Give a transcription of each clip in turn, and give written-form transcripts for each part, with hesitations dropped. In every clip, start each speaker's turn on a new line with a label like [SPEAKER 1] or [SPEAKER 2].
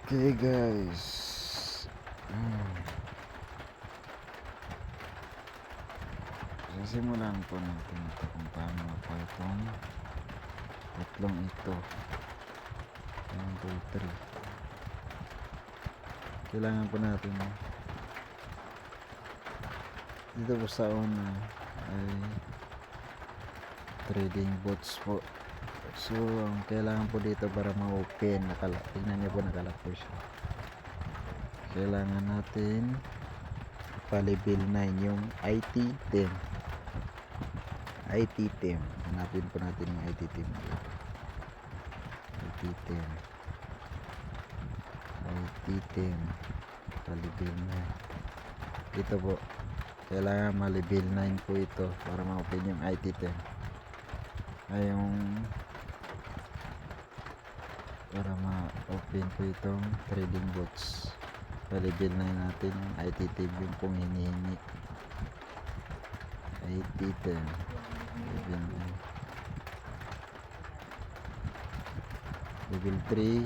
[SPEAKER 1] Okay guys, sisimulan po natin ito kung paano po itong tatlong ito. 1, 2, 3. Kailangan po natin dito po sa una ay trading bots po. So ang kailangan po dito para ma-open, tingnan niyo po, nakalock po siya. Kailangan natin pa-level 9 yung IT team. IT team, hanapin po natin yung IT team. IT team, IT team, pa-level 9. Ito po, kailangan ma-level 9 po ito para ma-open yung IT team. Ay yung para ma-open po itong trading bots, pa-level 9 natin yung IT team, yung pong hinihingi. IT team, level 3.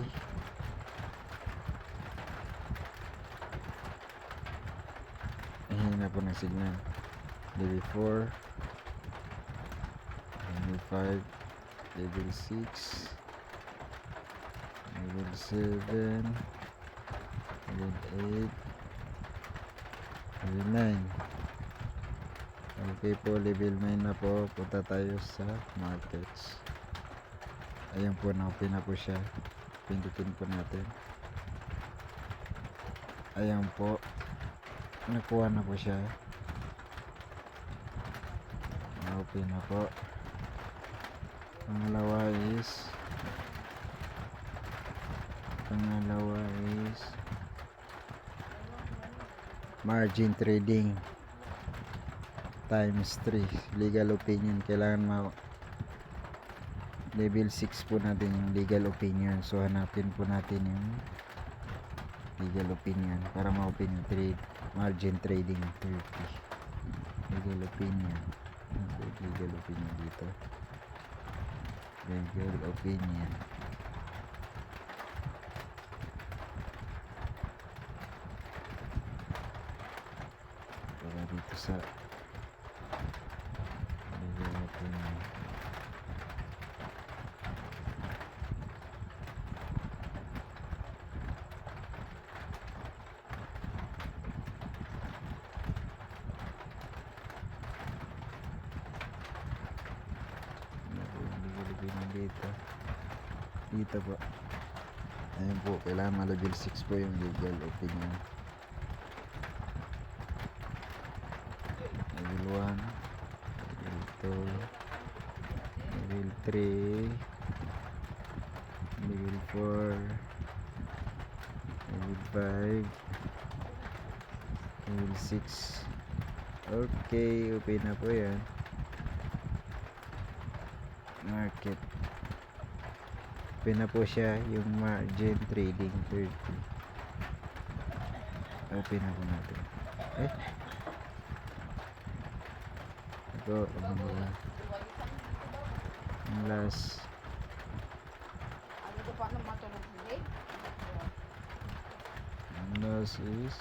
[SPEAKER 1] Hihina po ng signal. Level 4, level 5, level 6, level 7, level 8, level 9. Okay po, level 9 na po. Punta tayo sa markets. Ayan po, na-open na po siya. Pindutin po natin. Ayan po, nakuha na po siya. Na-open na po. Pangalawa is margin trading times 3 legal opinion. Kailangan level 6 po natin yung legal opinion. So hanapin po natin yung legal opinion para ma-open yung margin trading 30 legal opinion. Legal opinion dito, legal opinion. Para dito sa legal opinion. Dito po, ayun po, kailangan level 6 po yung legal opinion. Level 1, level 2, level 3, level 4, level 5, level 6. Okay, open na po yan. Market, open na po siya yung margin trading 30. Open na po natin. Ito ang last. Last is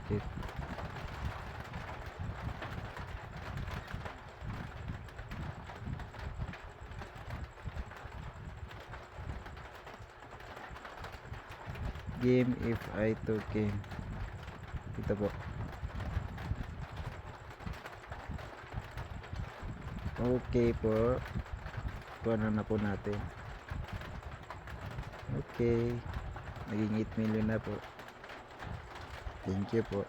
[SPEAKER 1] market. Game if I token. Ito po. Okay po. Kuha na po natin. Okay. Naging 8 million na po. Thank you po.